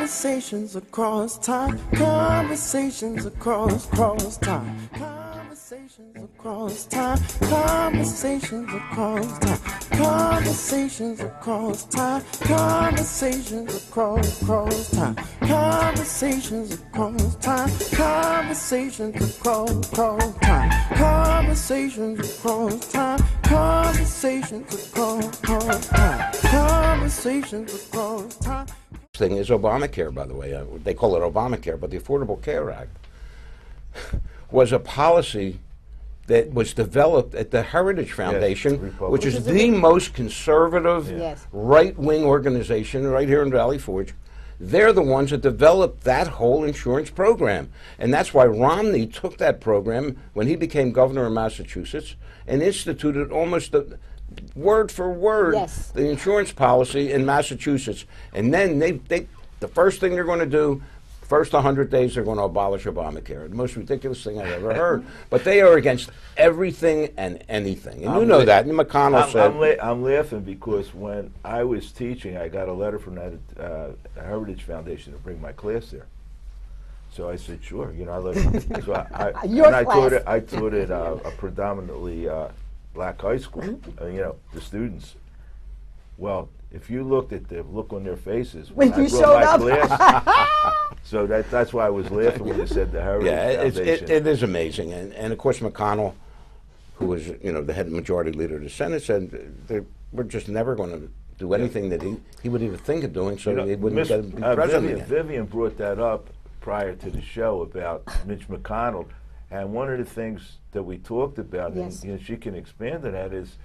Conversations across time. Conversations across time. Conversations across time. Conversations across time. Conversations across time. Conversations across time. Conversations across time. Conversations across time. Conversations across time. Conversations across time. Conversations across time. Thing is Obamacare, by the way. They call it Obamacare, but the Affordable Care Act was a policy that was developed at the Heritage Foundation, which is the most conservative right-wing organization right here in Valley Forge. They're the ones that developed that whole insurance program. And that's why Romney took that program when he became governor of Massachusetts and instituted almost word for word the insurance policy in Massachusetts. And then the first thing they're going to do, first 100 days, they're going to abolish Obamacare. The most ridiculous thing I've ever heard. But they are against everything and anything. And you know that. And McConnell said... I'm laughing because when I was teaching, I got a letter from that Heritage Foundation to bring my class there. So I said, sure. You know, I taught at a predominantly black high school, you know, the students. Well, if you looked at the look on their faces when you showed up, class, so that's why I was laughing when you said the Heritage Foundation. It is amazing, and of course McConnell, who was the head majority leader of the Senate, said we're just never going to do anything that he would even think of doing, so he wouldn't get to be president. Vivienne brought that up prior to the show about Mitch McConnell, and one of the things that we talked about, and she can expand on that, is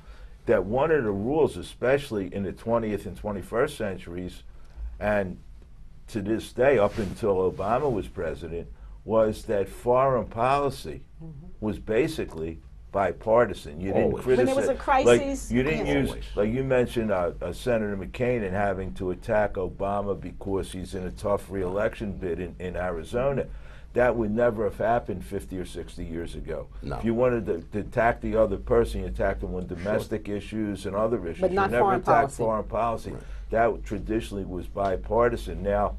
that one of the rules, especially in the 20th and 21st centuries, and to this day, up until Obama was president, was that foreign policy was basically bipartisan. You didn't criticize. When there was a crisis, you didn't use, like you mentioned, Senator McCain and having to attack Obama because he's in a tough re-election bid in Arizona. That would never have happened 50 or 60 years ago. No. If you wanted to attack the other person, you attacked them on domestic issues and other issues. But not you never foreign attacked policy. foreign policy. Right. That traditionally was bipartisan. Now,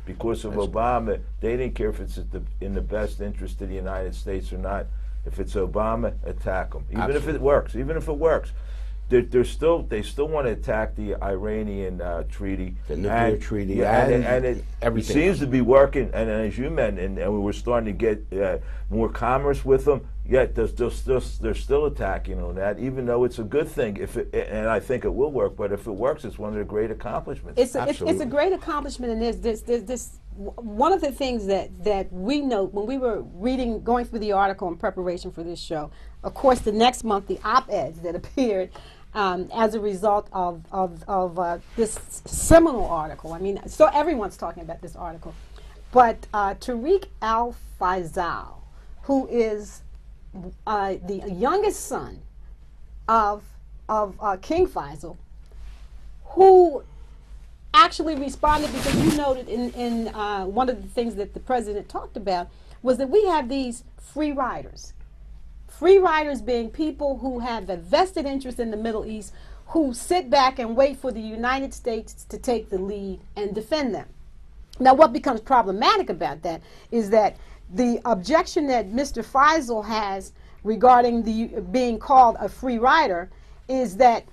because of Obama, they didn't care if it's in the best interest of the United States or not. If it's Obama, attack them. Even if it works. Even if it works. They still want to attack the Iranian treaty, the nuclear treaty, and everything. It seems to be working. And as you mentioned, and we were starting to get more commerce with them. Yet they're still attacking on that, even though it's a good thing. And I think it will work. But if it works, it's one of the great accomplishments. It's a great accomplishment, and there's this one of the things that we note when we were going through the article in preparation for this show. Of course, the next month, the op-eds that appeared as a result of this seminal article. I mean, so everyone's talking about this article. But Tariq Al-Faisal, who is the youngest son of King Faisal, who actually responded, because you noted in one of the things that the president talked about was that we have these free riders. Free riders being people who have a vested interest in the Middle East, who sit back and wait for the United States to take the lead and defend them. Now, what becomes problematic about that is that the objection that Mr. Faisal has regarding being called a free rider is that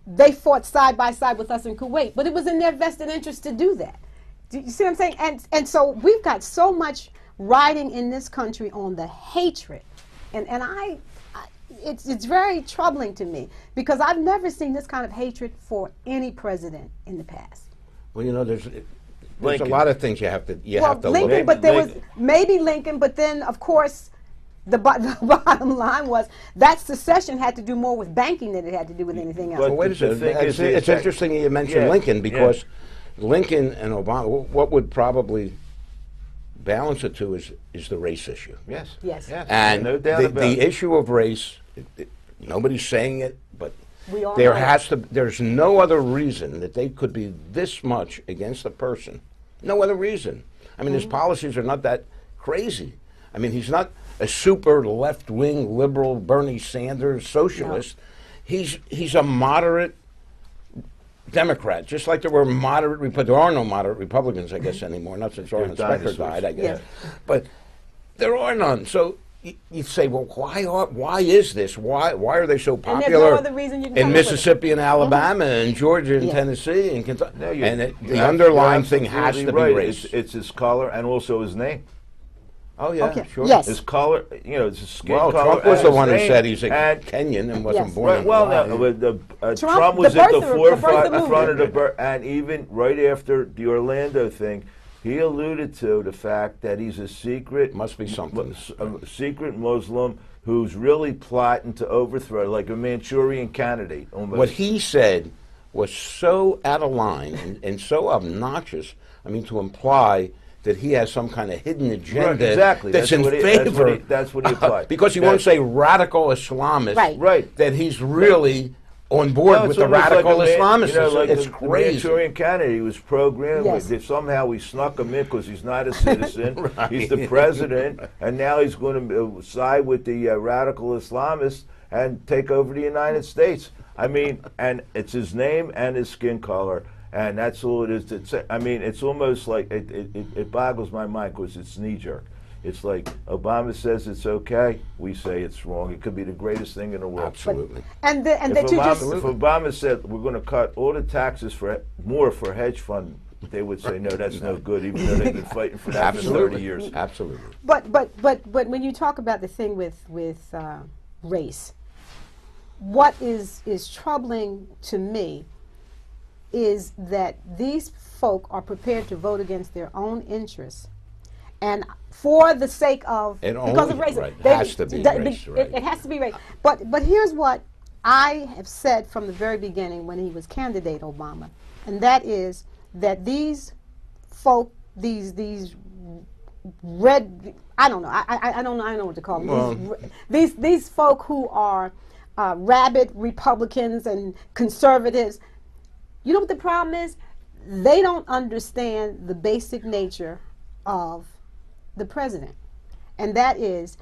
they fought side by side with us in Kuwait, but it was in their vested interest to do that. Do you see what I'm saying? And so we've got so much riding in this country on the hatred. And it's very troubling to me, because I've never seen this kind of hatred for any president in the past. Well, there's a lot of things you have to Lincoln, look at. But there was maybe Lincoln, but then of course the bottom line was that secession had to do more with banking than it had to do with anything else. Well, wait a second. It's interesting you mentioned Lincoln, because Lincoln and Obama, what would probably balance it to is the race issue. Yes. And no doubt about the it. issue of race, nobody's saying it, but We all there know has to. There's no other reason that they could be this much against a person. No other reason. I mean, his policies are not that crazy. I mean, he's not a super left-wing liberal Bernie Sanders socialist. No. He's a moderate Democrats, just like there were moderate Republicans. There are no moderate Republicans, I guess, anymore, not since Orrin Specter died, I guess. Yeah. But there are none. So you say, well, why is this? Why are they so And there's popular no other reason you can in come up with it. Mississippi and Alabama and Georgia and Yeah. Tennessee and Kentucky? No, The underlying thing has to absolutely be right. race. It's his color and also his name. Oh, yeah, Okay. sure. Yes. His color, it's his skin Well, color. Trump was and the his one who name. said he's a And Kenyan and wasn't Yes. born Right, in well, Hawaii. no, Trump, Trump was the at the birth of the forefront movement. of the and even right after the Orlando thing, he alluded to the fact that he's a secret, Must be something. a secret Muslim who's really plotting to overthrow, like a Manchurian candidate. Almost. What he said was so out of line and so obnoxious, I mean, to imply that he has some kind of hidden agenda Right, exactly. that's in what he- favor. That's what he applied. Because he won't say radical Islamist, Right. that he's really on board No, with it's the almost radical like Islamists. like It's the crazy. Manchurian candidate. He was programmed. Yes. Somehow we snuck him in because he's not a citizen. Right. He's the president, and now he's going to side with the radical Islamists and take over the United States. I mean, and it's his name and his skin color, and that's all it is. I mean, it's almost like it boggles my mind because it's knee jerk. It's like Obama says it's okay, we say it's wrong. It could be the greatest thing in the world. Absolutely. And If that you just Obama said we're going to cut all the taxes for hedge fund, they would say no, that's no good, even though they've been fighting for that for 30 Absolutely. years. Absolutely. But when you talk about the thing with race, what is troubling to me is that these folk are prepared to vote against their own interests, and for the sake of because of race, right. It has to be race, right. It has to be race. But here's what I have said from the very beginning when he was candidate Obama, and that is that these folk, these red, I don't know, I don't know what to call them. Well, these folk who are rabid Republicans and conservatives. You know what the problem is? They don't understand the basic nature of the president. And that is,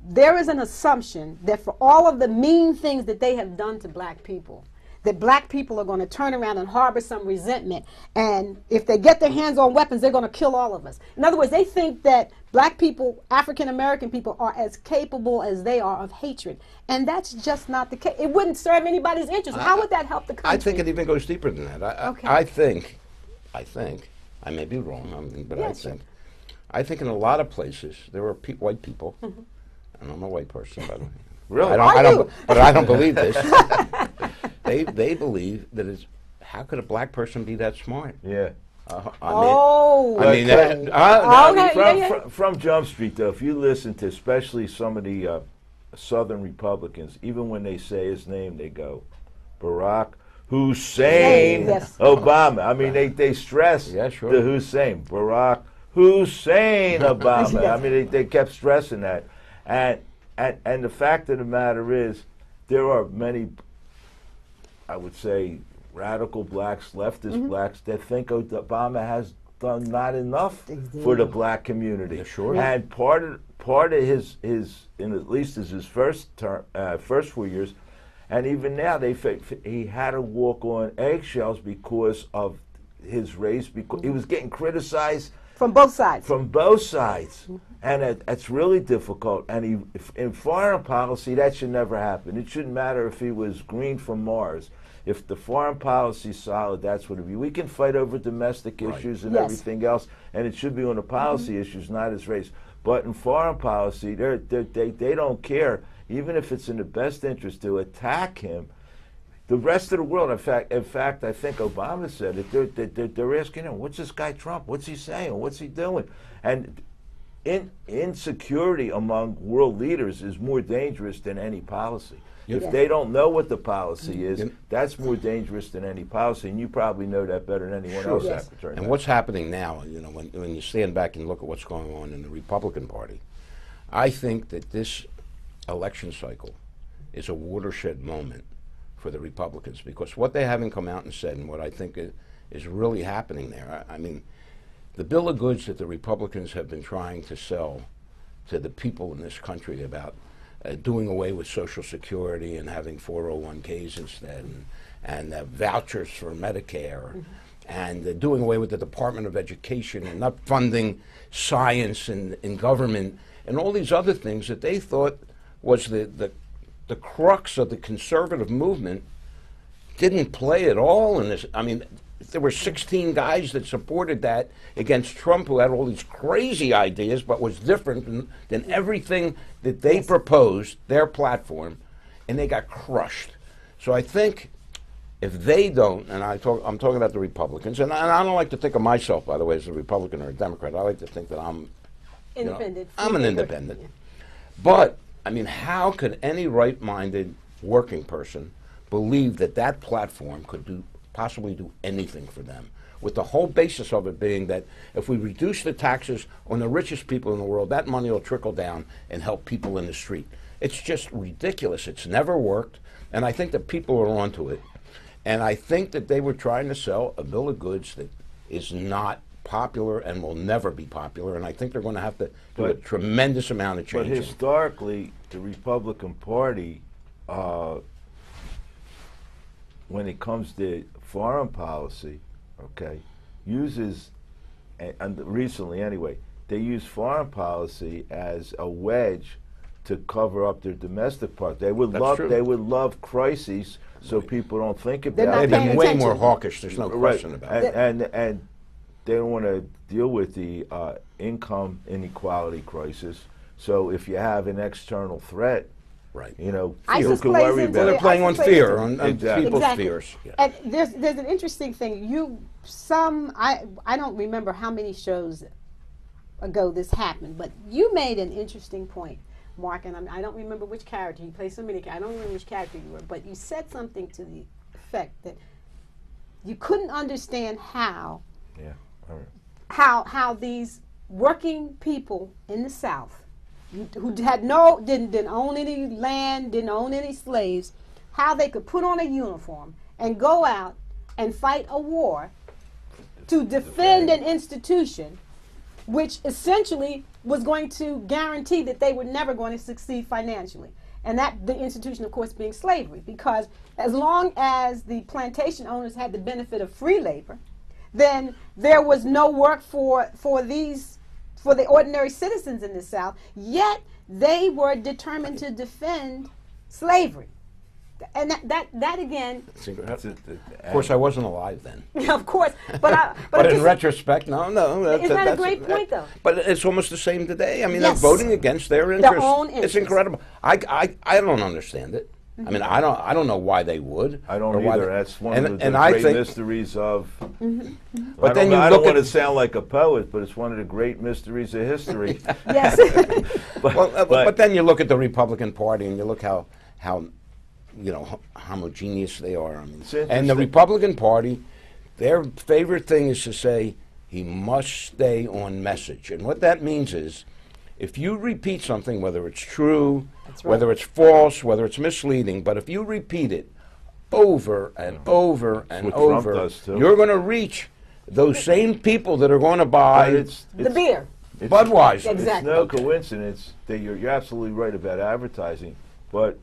there is an assumption that for all of the mean things that they have done to black people, that black people are going to turn around and harbor some resentment. And if they get their hands on weapons, they're going to kill all of us. In other words, they think that black people, African American people, are as capable as they are of hatred. And that's just not the case. It wouldn't serve anybody's interest. How would that help the country? I think it even goes deeper than that. Okay. I think, I may be wrong, but Yes. I think in a lot of places there are white people, and I'm a white person, by the way. Really? But I don't believe this. They believe that it's, how could a black person be that smart? Yeah. From Jump Street, though, if you listen to especially some of the Southern Republicans, even when they say his name, they go, Barack Hussein Yes. Obama. I mean, they stress Yeah, sure. the Hussein, Barack Hussein Obama. I mean, they kept stressing that. And the fact of the matter is, there are many, I would say, radical blacks, leftist blacks that think Obama has done not enough for the black community. Yeah, sure. And part of his in at least his first term, first 4 years, and even now he had to walk on eggshells because of his race, because he was getting criticized From both sides. from both sides, and it's really difficult. And in foreign policy, that should never happen. It shouldn't matter if he was green from Mars. If the foreign policy is solid, that's what it be. We can fight over domestic issues and Yes. everything else, and it should be on the policy issues, not his race. But in foreign policy, they don't care, even if it's in the best interest to attack him. The rest of the world, in fact, I think Obama said it. They're asking him, "What's this guy Trump? What's he saying? What's he doing?" And insecurity among world leaders is more dangerous than any policy. Yes. If they don't know what the policy is, that's more dangerous than any policy, and you probably know that better than anyone else. Yes. Secretary. And what's happening now, when you stand back and look at what's going on in the Republican Party, I think that this election cycle is a watershed moment for the Republicans, because what they haven't come out and said, and what I think is really happening there, I mean, the bill of goods that the Republicans have been trying to sell to the people in this country about doing away with Social Security and having 401ks instead, and vouchers for Medicare, and doing away with the Department of Education and not funding science in government, and all these other things that they thought was the crux of the conservative movement, didn't play at all in this. I mean, there were 16 guys that supported that against Trump, who had all these crazy ideas, but was different than everything that they proposed, their platform, and they got crushed. So I think if they don't, and I'm talking about the Republicans, and I don't like to think of myself, by the way, as a Republican or a Democrat. I like to think that I'm independent. I'm an independent. But, I mean, how could any right-minded working person believe that that platform could possibly do anything for them, with the whole basis of it being that if we reduce the taxes on the richest people in the world, that money will trickle down and help people in the street? It's just ridiculous. It's never worked, and I think that people are onto it. And I think that they were trying to sell a bill of goods that is not popular and will never be popular, and I think they're going to have to do a tremendous amount of change. But historically, the Republican Party, when it comes to foreign policy, okay, uses, and recently anyway, they use foreign policy as a wedge to cover up their domestic part. They would love crises so people don't think about it. They've been way more hawkish. There's no question about it. And they don't want to deal with the income inequality crisis. So if you have an external threat, you know, ISIS can worry about it. They're playing on fear, on people's fears. Yeah. And there's an interesting thing. I don't remember how many shows ago this happened, but you made an interesting point, Mark, and I don't remember which character. You played so many characters. I don't remember which character you were, but you said something to the effect that you couldn't understand how these working people in the South who had didn't own any land, didn't own any slaves, how they could put on a uniform and go out and fight a war to defend an institution which essentially was going to guarantee that they were never going to succeed financially. And that the institution, of course, being slavery, because as long as the plantation owners had the benefit of free labor, then there was no work for the ordinary citizens in the South, yet they were determined to defend slavery. And that again. Of course, I wasn't alive then. Yeah, of course, but in retrospect, no. Isn't that a great point, though? But it's almost the same today. I mean, they're voting against their interests. Their own interests. It's incredible. I don't understand it. I mean, I don't know why they would. I don't either. That's one of the great mysteries of. But then I don't want to sound like a poet, but it's one of the great mysteries of history. Yes. but then you look at the Republican Party and you look how homogeneous they are. I mean, and the Republican Party, their favorite thing is to say he must stay on message, and what that means is, if you repeat something, whether it's true, whether it's false, whether it's misleading, but if you repeat it over and over and over, you're going to reach those same people that are going to buy the beer, Budweiser. Exactly. It's no coincidence that you're absolutely right about advertising, but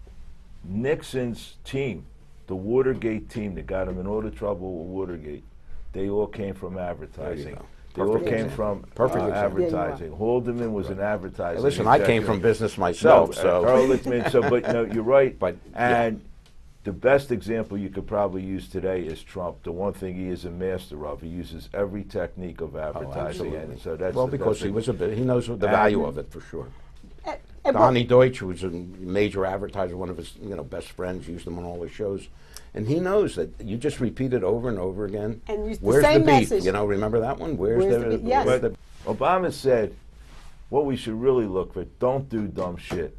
Nixon's team, the Watergate team that got him in all the trouble with Watergate, they all came from advertising. They all came from advertising. Haldeman was an advertising. Listen, I came from business myself, but no, you're right. The best example you could probably use today is Trump. The one thing he is a master of, he uses every technique of advertising, and so that's because he knows the value of it for sure. Donnie Deutsch, who was a major advertiser, one of his best friends, used him on all his shows. And he knows that you just repeat it over and over again. And use where's the same beef? message. Remember that one? Where's the beef? Yes. But Obama said, what we should really look for, don't do dumb shit.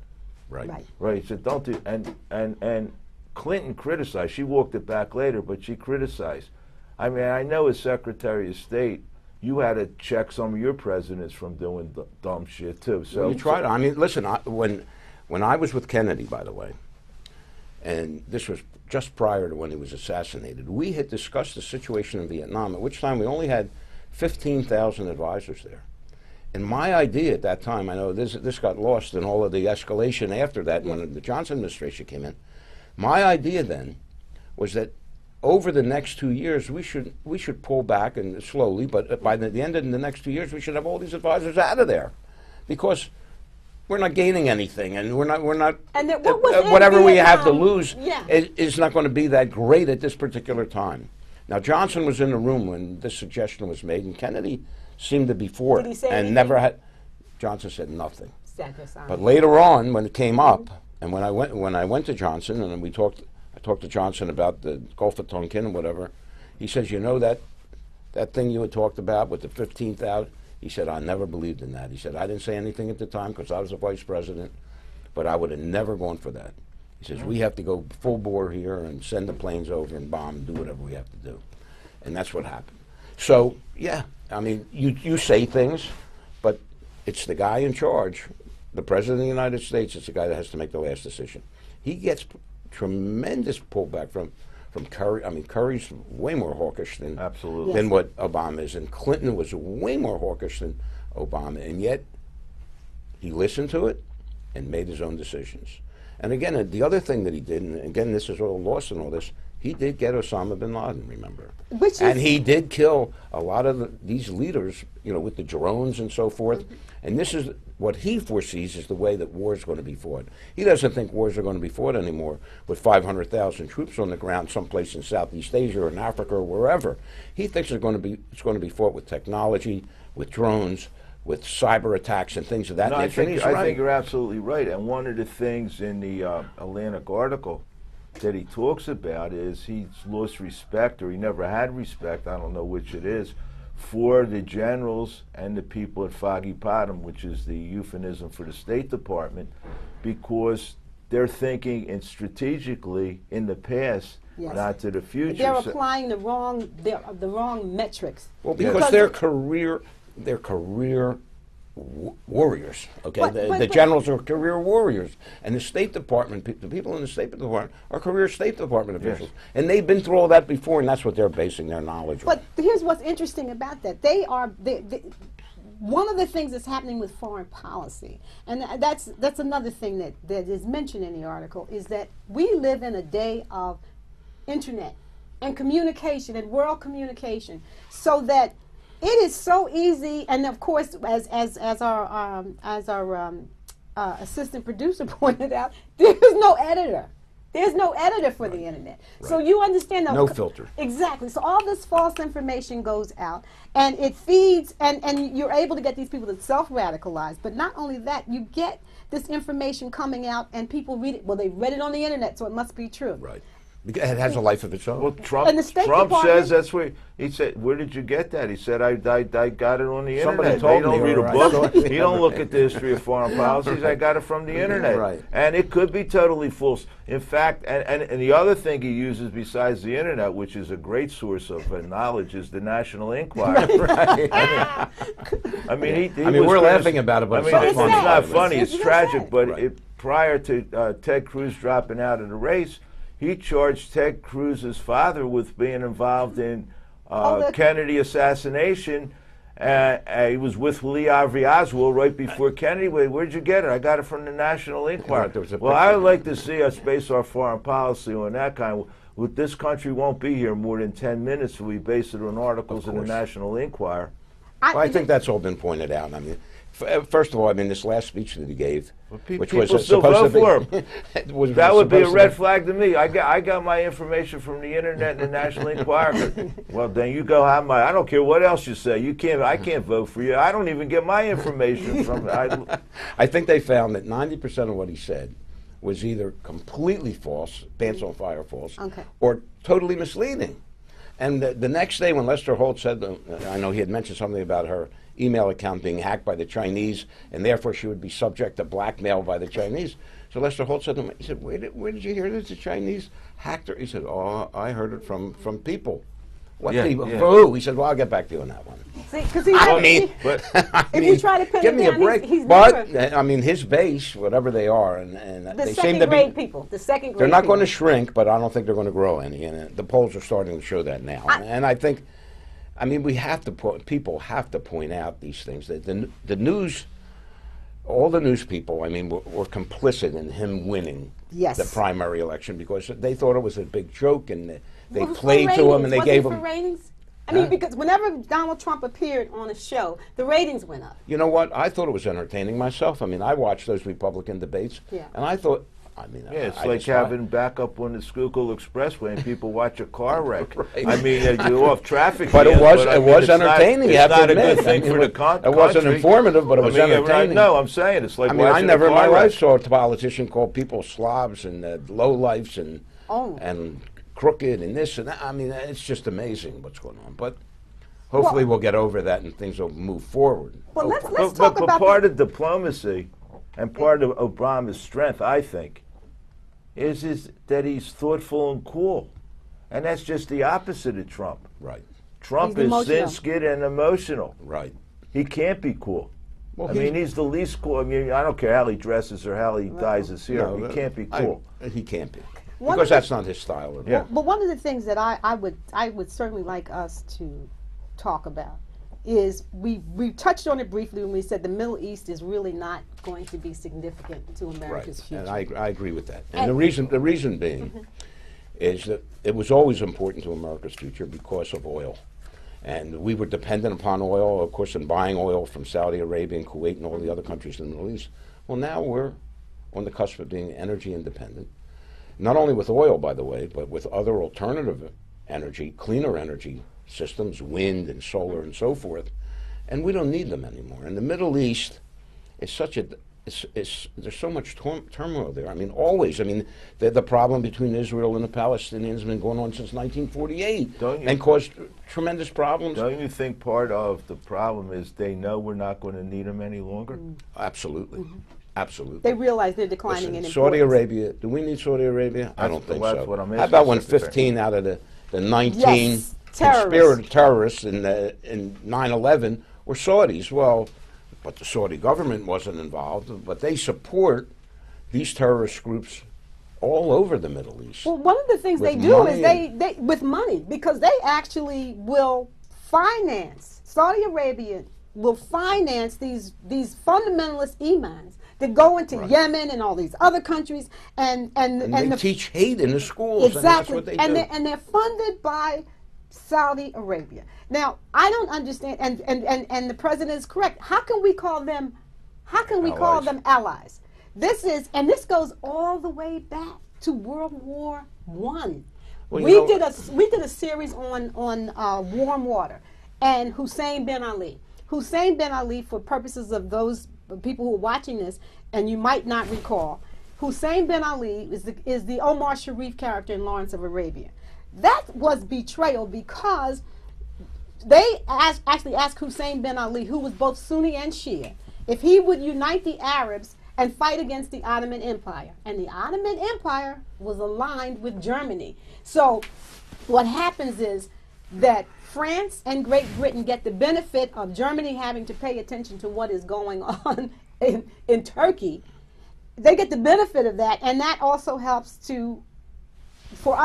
Right. He said, don't do, and Clinton criticized. She walked it back later, but she criticized. I mean, I know as Secretary of State, you had to check some of your presidents from doing dumb shit too. So you tried. I mean, listen. When I was with Kennedy, by the way, and this was just prior to when he was assassinated, we had discussed the situation in Vietnam. At which time we only had 15,000 advisors there. And my idea at that time, I know this got lost in all of the escalation after that when the Johnson administration came in. My idea then was that over the next 2 years, we should pull back and slowly, but by the end of the next 2 years, we should have all these advisors out of there, because we're not gaining anything, and we're not. And what was whatever we have to lose yeah. is not going to be that great at this particular time. Now, Johnson was in the room when this suggestion was made, and Kennedy seemed to be for it, Did he say and anything? never had. Johnson said nothing. Sacrifice. But later on, when it came up, and when I went to Johnson, and I talked to Johnson about the Gulf of Tonkin and whatever, he says, you know that thing you had talked about with the 15,000. He said, I never believed in that. He said, I didn't say anything at the time because I was the vice president, but I would have never gone for that. He says, we have to go full bore here and send the planes over and bomb and do whatever we have to do. And that's what happened. So, yeah, I mean, you say things, but it's the guy in charge, the President of the United States, it's the guy that has to make the last decision. He gets tremendous pullback from Kerry. I mean, Kerry's way more hawkish than what Obama is, and Clinton was way more hawkish than Obama, and yet he listened to it and made his own decisions. And again, the other thing that he did, and again, this is all lost in all this, he did get Osama bin Laden, remember? And he did kill a lot of these leaders, you know, with the drones and so forth. And this is what he foresees is the way that war is going to be fought. He doesn't think wars are going to be fought anymore with 500,000 troops on the ground someplace in Southeast Asia or in Africa or wherever. He thinks it's going to be fought with technology, with drones, with cyber attacks and things of that nature. I think you're absolutely right. And one of the things in the Atlantic article that he talks about is he's lost respect, or he never had respect, I don't know which it is, for the generals and the people at Foggy Bottom, which is the euphemism for the State Department, because they're thinking and strategically in the past, not to the future. They're applying the wrong metrics. Well, because they're career warriors. Okay, the generals are career warriors, and the State Department, the people in the State Department are career State Department officials, and they've been through all that before, and that's what they're basing their knowledge on. But here's what's interesting about that: they one of the things that's happening with foreign policy, and that's another thing that is mentioned in the article, is that we live in a day of internet and communication and world communication, so that it is so easy, and of course, as our assistant producer pointed out, there's no editor. There's no editor for the internet. Right. So you understand that. No filter. Exactly. So all this false information goes out, and it feeds, and you're able to get these people to self-radicalize. But not only that, you get this information coming out, and people read it. Well, they read it on the internet, so it must be true. Right. It has a life of its own. Well, Trump says that's where he said. Where did you get that? He said, I got it on the internet. Told he don't me, read a right? book. He don't look at the history of foreign policies. I got it from the internet. Right. And it could be totally false. In fact, and the other thing he uses besides the internet, which is a great source of knowledge, is the National Enquirer. Right. I mean, we're laughing about it, but it's not funny. It's not funny. It's tragic. But right. Prior to Ted Cruz dropping out of the race, he charged Ted Cruz's father with being involved in Kennedy assassination. He was with Lee Harvey Oswald right before Kennedy. Where'd you get it? I got it from the National Enquirer. Well, I would like to see us base our foreign policy on that kind. This country won't be here more than 10 minutes if we base it on articles in the National Enquirer. I think that's all been pointed out. I mean, first of all, I mean, this last speech that he gave, which was still supposed vote to be, that would be a red flag to me. I got my information from the internet and the National Enquirer. Well, then you go have my. I don't care what else you say. You can't. I can't vote for you. I don't even get my information from. I think they found that 90% of what he said was either completely false, pants on fire false, or totally misleading. And the next day when Lester Holt said, I know he had mentioned something about her email account being hacked by the Chinese, and therefore she would be subject to blackmail by the Chinese. So Lester Holt said to him, he said, where did you hear that the Chinese hacked her? He said, oh, I heard it from people. What people? For who? He said, well, I'll get back to you on that one. See, because if you try to pin give him me down, a break. he's but never, I mean, his base, whatever they are, and the they seem second to grade be. people. The second grade. They're not people. going to shrink, but I don't think they're going to grow any. And the polls are starting to show that now. And I think, I mean, we have to people have to point out these things. That the news all the news people, I mean, were complicit in him winning Yes. the primary election because they thought it was a big joke, and they Well, for played to him, and they ratings. gave Was it him. for ratings? I mean, because whenever Donald Trump appeared on a show, the ratings went up. You know what? I thought it was entertaining myself. I mean, I watched those Republican debates, Yeah. and I thought, I mean, Yeah, it's I like just having backup on the Schuylkill Expressway and people watch a car wreck. Right. I mean, you're off traffic. But it jams, was I it mean, was it's not- entertaining. You have It's to not a admit. good thing I mean, for the country. It wasn't informative, but it was entertaining. No, I'm saying it's like I mean, I watching never a in my car life wreck. saw a politician call people slobs and lowlifes Oh. and crooked and this and that. I mean, it's just amazing what's going on. But hopefully we'll get over that and things will move forward. Well, let's But talk about part of diplomacy and part of Obama's strength, I think, is that he's thoughtful and cool. And that's just the opposite of Trump. Right, Trump He's is emotional. thin-skinned and emotional. right. He can't be cool. Well, I mean, he's the least cool. I mean, I don't care how he dresses or how he dyes his hair. No, he can't be cool. He can't be. One Because of the- that's not his style at Yeah. all. But one of the things that I would certainly like us to talk about is we touched on it briefly when we said the Middle East is really not going to be significant to America's Right, future. and I agree with that. And And- the reason being is that it was always important to America's future because of oil. And we were dependent upon oil, of course, in buying oil from Saudi Arabia and Kuwait and all the other countries in the Middle East. Well, now we're on the cusp of being energy independent, not only with oil, by the way, but with other alternative energy, cleaner energy systems, wind and solar and so forth. And we don't need them anymore. And the Middle East is such a there's so much turmoil there. I mean, always. I mean, the problem between Israel and the Palestinians has been going on since 1948 Don't you- and caused tremendous problems. Don't you think part of the problem is they know we're not going to need them any longer? Absolutely. Absolutely. They realize they're declining Listen, in Saudi importance. Arabia, do we need Saudi Arabia? I don't think that's so. what I'm How asking, about when Secretary. 15 out of the 19 Yes, conspirator terrorists in 9/11 were Saudis? Well, but the Saudi government wasn't involved, but they support these terrorist groups all over the Middle East. Well, one of the things With they do is money they with money, because they actually will finance, Saudi Arabia will finance these fundamentalist imams that go into Right. Yemen and all these other countries and and they teach hate in the schools, exactly, and that's what they do. they're funded by Saudi Arabia. Now, I don't understand, and the president is correct. How can we call them allies? This goes all the way back to World War One. Well, we you know- did a series on warm water and Hussein bin Ali. Hussein bin Ali, for purposes of those people who are watching this, and you might not recall, Hussein bin Ali is the Omar Sharif character in Lawrence of Arabia. That was betrayal because they actually asked Hussein bin Ali, who was both Sunni and Shia, if he would unite the Arabs and fight against the Ottoman Empire. And the Ottoman Empire was aligned with Germany. So what happens is that France and Great Britain get the benefit of Germany having to pay attention to what is going on in Turkey. They get the benefit of that, and that also helps for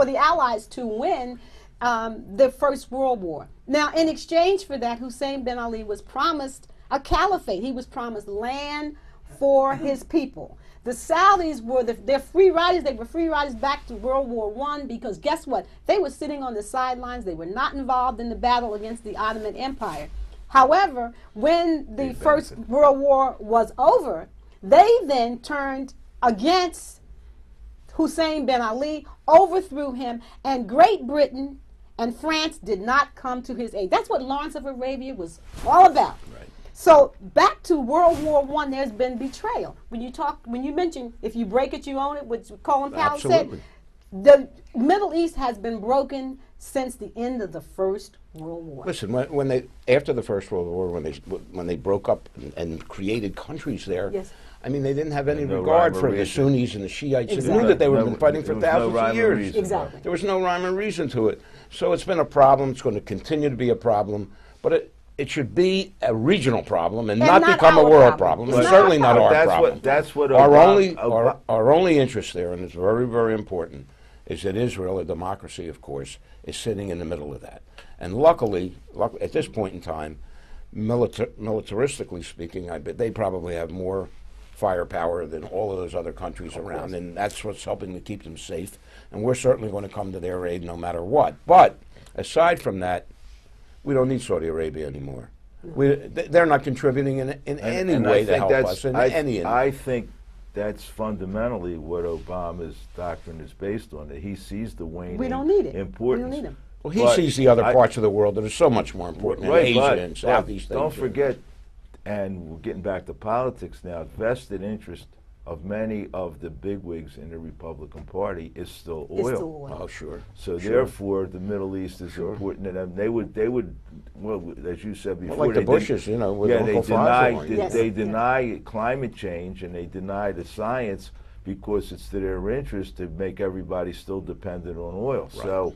the Allies to win the First World War. Now, in exchange for that, Hussein bin Ali was promised a caliphate. He was promised land for his people. The Saudis were they're free riders. They were free riders back to World War I because guess what? They were sitting on the sidelines. They were not involved in the battle against the Ottoman Empire. However, when the First World War was over, they then turned against Hussein bin Ali, overthrew him, and Great Britain and France did not come to his aid. That's what Lawrence of Arabia was all about. Right. So back to World War I, there's been betrayal. When you mention if you break it, you own it, which Colin Powell Absolutely. said, the Middle East has been broken since the end of the First World War. Listen, when they after the First World War, when they broke up and created countries there, Yes. I mean, they didn't have any No regard rhyme or for the reason. Sunnis and the Shiites. They Exactly. knew that they would have No- been fighting for there was no thousands rhyme of or years. reason. Exactly. There was no rhyme or reason to it. So it's been a problem. It's going to continue to be a problem. But it should be a regional problem and not become a our world problem. problem. It's And not certainly our not our problem. problem. That's what our Obama- our only interest there, and it's very, very important, is that Israel, a democracy, of course, is sitting in the middle of that. And luckily, at this point in time, militaristically speaking, I bet they probably have more firepower than all of those other countries around, and that's what's helping to keep them safe. And we're certainly going to come to their aid no matter what. But aside from that, we don't need Saudi Arabia anymore. They're not contributing in any way to help us. I think that's fundamentally what Obama's doctrine is based on, that he sees the waning We don't need it. importance. We don't need them. Well, he sees the other parts of the world that are so much more important, in Asia and Southeast Asia. Don't forget, and we're getting back to politics now, vested interest of many of the bigwigs in the Republican Party is still oil. It's still oil. Oh, sure. So therefore, the Middle East is important to them. They would, well, as you said before, Well, like the Bushes, with Uncle Fonzie. They deny climate change and they deny the science because it's to their interest to make everybody still dependent on oil. Right. So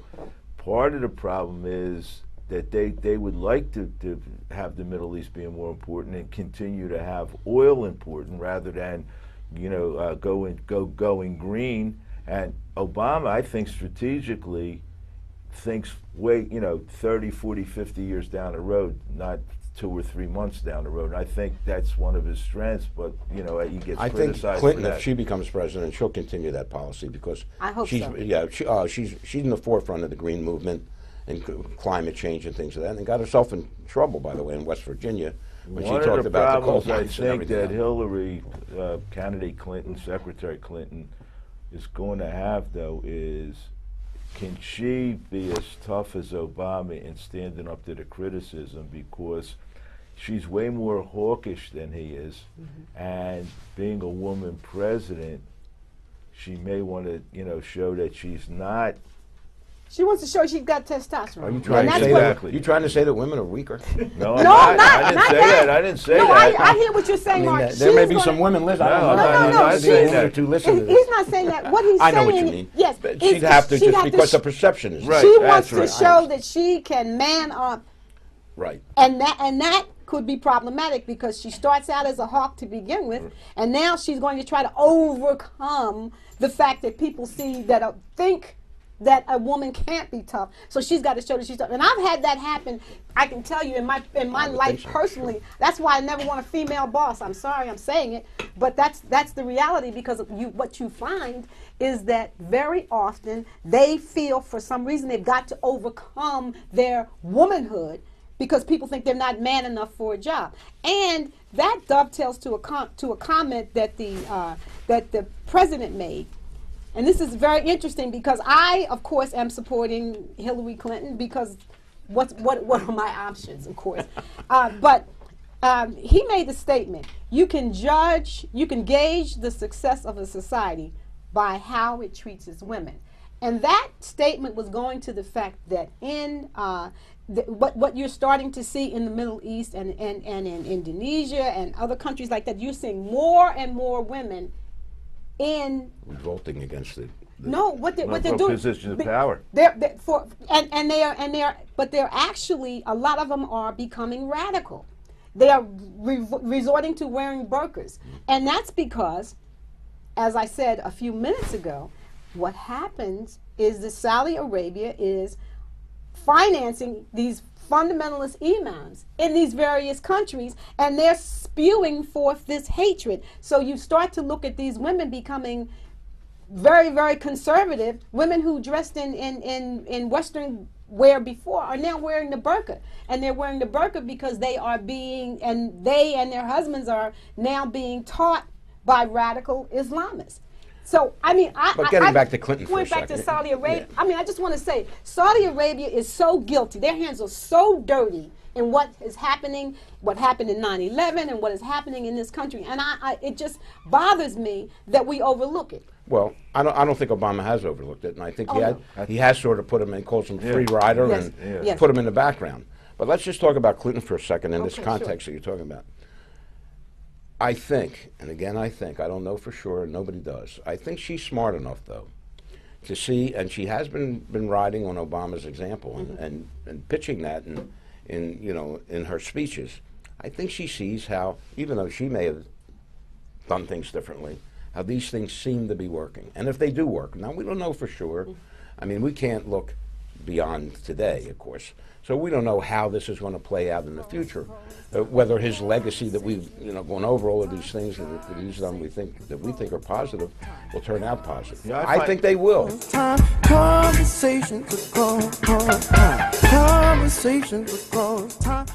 part of the problem is that they would like to have the Middle East being more important and continue to have oil important rather than going green. And Obama, I think, strategically thinks way, 30, 40, 50 years down the road, not 2 or 3 months down the road. And I think that's one of his strengths, but, he gets I criticized think Clinton, for that. if she becomes president, she'll continue that policy because I hope she's, so. Yeah, she's in the forefront of the green movement and climate change and things like that, and got herself in trouble, by the way, in West Virginia when she talked about the coal mines and everything. I think that Hillary, candidate Clinton, Secretary Clinton, is going to have, though, is can she be as tough as Obama in standing up to the criticism, because she's way more hawkish than he is, and being a woman president, she may want to, show that she's not. She wants to show she's got testosterone. Are you trying to say that? You trying to say that women are weaker? No, I'm not. I didn't say that. I didn't say that. I hear what you're saying, Mark. There may be some women listening. He's not saying that. What he's saying. I know what you mean. Yes, but she'd have to just because the perception is right. She wants to show that she can man up. Right. And that could be problematic because she starts out as a hawk to begin with, and now she's going to try to overcome the fact that people see that think that a woman can't be tough. So she's got to show that she's tough. And I've had that happen, I can tell you, in my life personally. That's why I never want a female boss. I'm sorry I'm saying it, but that's the reality, because what you find is that very often they feel for some reason they've got to overcome their womanhood because people think they're not man enough for a job. And that dovetails to a comment that the president made. And this is very interesting because I, of course, am supporting Hillary Clinton because what are my options, of course. But he made the statement, you can gauge the success of a society by how it treats its women. And that statement was going to the fact that in what you're starting to see in the Middle East and in Indonesia and other countries like that, you're seeing more and more women revolting against it. What they're doing, position of power. They're actually, a lot of them are becoming radical. They are resorting to wearing burqas, and that's because, as I said a few minutes ago, what happens is that Saudi Arabia is financing these fundamentalist imams in these various countries, and they're spewing forth this hatred. So you start to look at these women becoming very, very conservative. Women who dressed in Western wear before are now wearing the burqa, and they're wearing the burqa because they and their husbands are now being taught by radical Islamists. So, I mean, getting back to Clinton for a going back second. to Saudi Arabia, I mean, I just want to say, Saudi Arabia is so guilty. Their hands are so dirty in what is happening, what happened in 9/11 and what is happening in this country. And it just bothers me that we overlook it. Well, I don't think Obama has overlooked it, and I think he has sort of put him and calls him free rider and put him in the background. But let's just talk about Clinton for a second in this context that you're talking about. I think, and again I think, I don't know for sure, nobody does. I think she's smart enough, though, to see, and she has been riding on Obama's example and pitching that in her speeches. I think she sees how, even though she may have done things differently, how these things seem to be working. And if they do work, now we don't know for sure. I mean, we can't look beyond today, of course. So we don't know how this is going to play out in the future. Whether his legacy that we've gone over all of these things that he's done, we think are positive, will turn out positive. Yeah, I think they will. Conversations across time. Conversations across time.